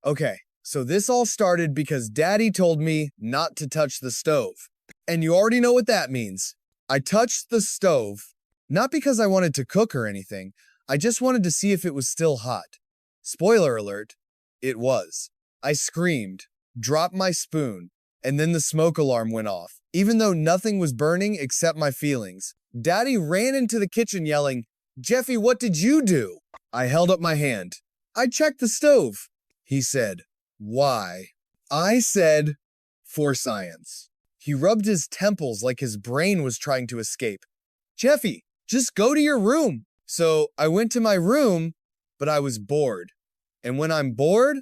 Okay, so this all started because Daddy told me not to touch the stove. And you already know what that means. I touched the stove, not because I wanted to cook or anything. I just wanted to see if it was still hot. Spoiler alert, it was. I screamed, dropped my spoon, and then the smoke alarm went off, even though nothing was burning except my feelings. Daddy ran into the kitchen yelling, "Jeffy, what did you do?" I held up my hand. "I checked the stove." He said, "Why?" I said, "For science." He rubbed his temples like his brain was trying to escape. "Jeffy, just go to your room." So I went to my room, but I was bored. And when I'm bored,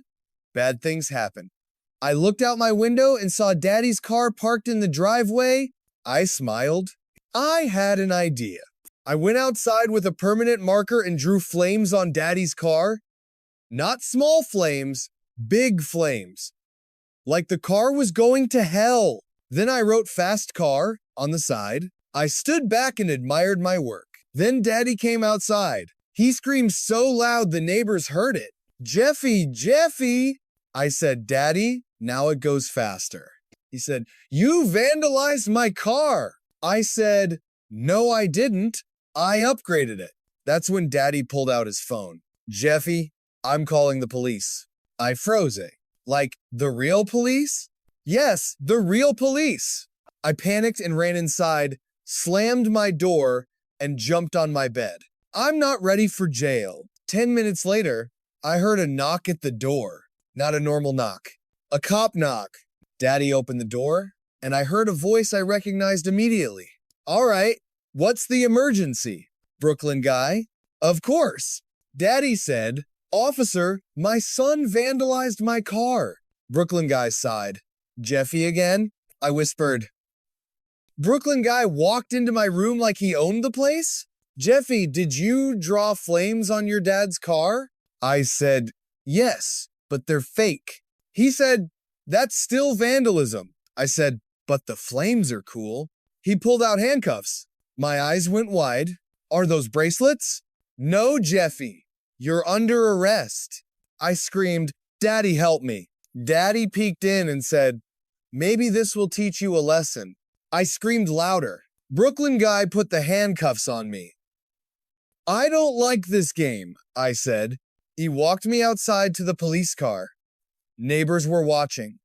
bad things happen. I looked out my window and saw Daddy's car parked in the driveway. I smiled. I had an idea. I went outside with a permanent marker and drew flames on Daddy's car. Not small flames, big flames. Like the car was going to hell. Then I wrote "fast car" on the side. I stood back and admired my work. Then Daddy came outside. He screamed so loud the neighbors heard it. "Jeffy, Jeffy!" I said, "Daddy, now it goes faster." He said, "You vandalized my car." I said, "No, I didn't. I upgraded it." That's when Daddy pulled out his phone. "Jeffy, I'm calling the police." I froze it. Like, the real police? Yes, the real police. I panicked and ran inside, slammed my door, and jumped on my bed. I'm not ready for jail. 10 minutes later, I heard a knock at the door. Not a normal knock. A cop knock. Daddy opened the door, and I heard a voice I recognized immediately. "All right, what's the emergency?" "Brooklyn guy." "Of course." Daddy said, "Officer, my son vandalized my car." Brooklyn guy sighed. "Jeffy again?" I whispered. Brooklyn guy walked into my room like he owned the place. "Jeffy, did you draw flames on your dad's car?" I said, "Yes, but they're fake." He said, "That's still vandalism." I said, "But the flames are cool." He pulled out handcuffs. My eyes went wide. "Are those bracelets?" "No, Jeffy. You're under arrest." I screamed, "Daddy, help me." Daddy peeked in and said, "Maybe this will teach you a lesson." I screamed louder. Brooklyn guy put the handcuffs on me. "I don't like this game," I said. He walked me outside to the police car. Neighbors were watching.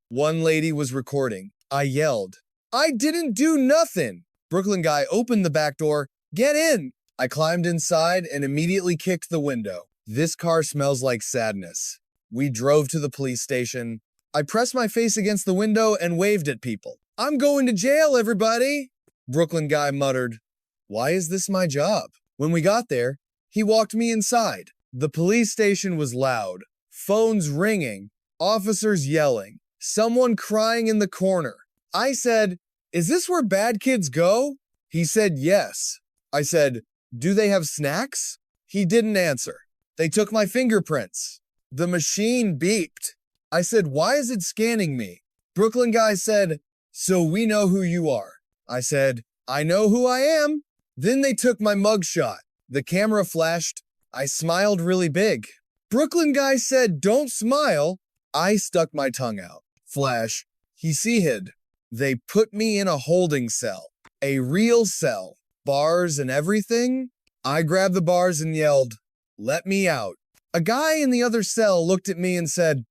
One lady was recording. I yelled, "I didn't do nothing." Brooklyn guy opened the back door. "Get in." I climbed inside and immediately kicked the window. "This car smells like sadness." We drove to the police station. I pressed my face against the window and waved at people. "I'm going to jail, everybody." Brooklyn guy muttered, "Why is this my job?" When we got there, he walked me inside. The police station was loud. Phones ringing. Officers yelling. Someone crying in the corner. I said, "Is this where bad kids go?" He said, "Yes." I said, "Do they have snacks?" He didn't answer. They took my fingerprints. The machine beeped. I said, "Why is it scanning me?" Brooklyn guy said, "So we know who you are." I said, "I know who I am." Then they took my mugshot. The camera flashed. I smiled really big. Brooklyn guy said, "Don't smile." I stuck my tongue out. Flash. He hid. They put me in a holding cell. A real cell. Bars and everything. I grabbed the bars and yelled, "Let me out." A guy in the other cell looked at me and said,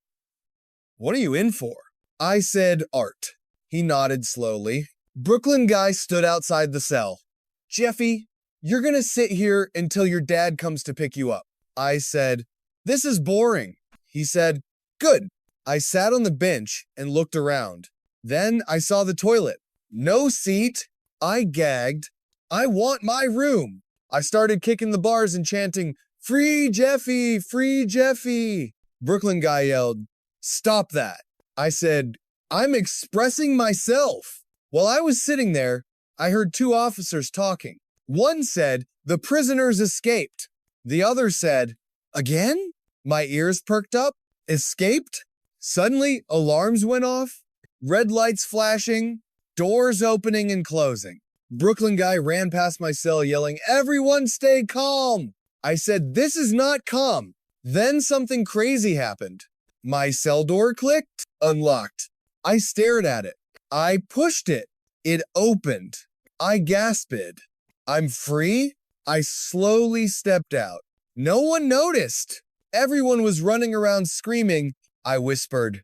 "What are you in for?" I said, "Art." He nodded slowly. Brooklyn guy stood outside the cell. "Jeffy, you're gonna sit here until your dad comes to pick you up." I said, "This is boring." He said, "Good." I sat on the bench and looked around. Then I saw the toilet. No seat. I gagged. I want my room. I started kicking the bars and chanting, "Free Jeffy, free Jeffy." Brooklyn guy yelled, "Stop that." I said, "I'm expressing myself." While I was sitting there, I heard two officers talking. One said, "The prisoners escaped." The other said, "Again?" My ears perked up. Escaped? Suddenly, alarms went off. Red lights flashing. Doors opening and closing. Brooklyn guy ran past my cell yelling, "Everyone stay calm." I said, "This is not calm." Then something crazy happened. My cell door clicked, unlocked. I stared at it. I pushed it. It opened. I gasped. I'm free? I slowly stepped out. No one noticed. Everyone was running around screaming. I whispered,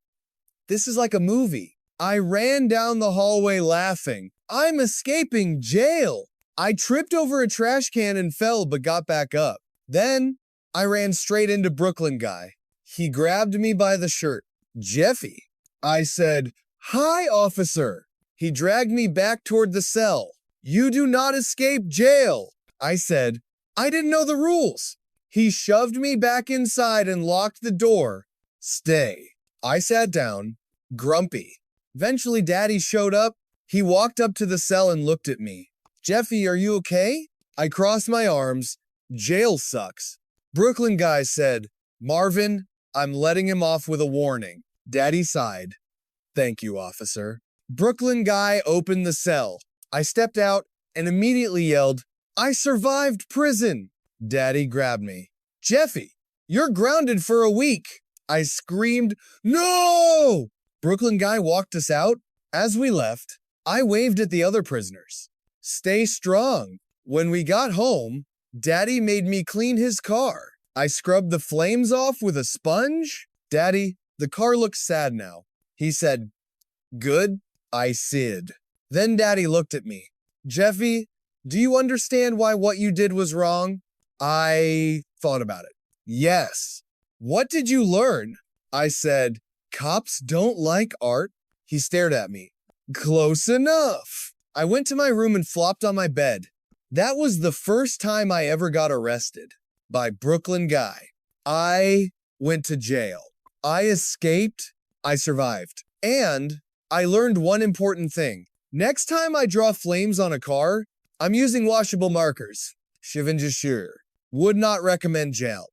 "This is like a movie." I ran down the hallway laughing. I'm escaping jail. I tripped over a trash can and fell but got back up. Then I ran straight into Brooklyn guy. He grabbed me by the shirt. "Jeffy." I said, "Hi, officer." He dragged me back toward the cell. "You do not escape jail." I said, "I didn't know the rules." He shoved me back inside and locked the door. "Stay." I sat down, grumpy. Eventually, Daddy showed up. He walked up to the cell and looked at me. "Jeffy, are you okay?" I crossed my arms. "Jail sucks." Brooklyn guy said, "Marvin, I'm letting him off with a warning." Daddy sighed. "Thank you, officer." Brooklyn guy opened the cell. I stepped out and immediately yelled, "I survived prison." Daddy grabbed me. "Jeffy, you're grounded for a week." I screamed, "No!" Brooklyn guy walked us out. As we left, I waved at the other prisoners. "Stay strong." When we got home, Daddy made me clean his car. I scrubbed the flames off with a sponge. "Daddy, the car looks sad now." He said, "Good." I said. Then Daddy looked at me. "Jeffy, do you understand why what you did was wrong?" I thought about it. "Yes." "What did you learn?" I said, "Cops don't like art." He stared at me. "Close enough." I went to my room and flopped on my bed. That was the first time I ever got arrested by Brooklyn guy. I went to jail. I escaped. I survived. And I learned one important thing. Next time I draw flames on a car, I'm using washable markers. Shivan Jashur. Would not recommend jail.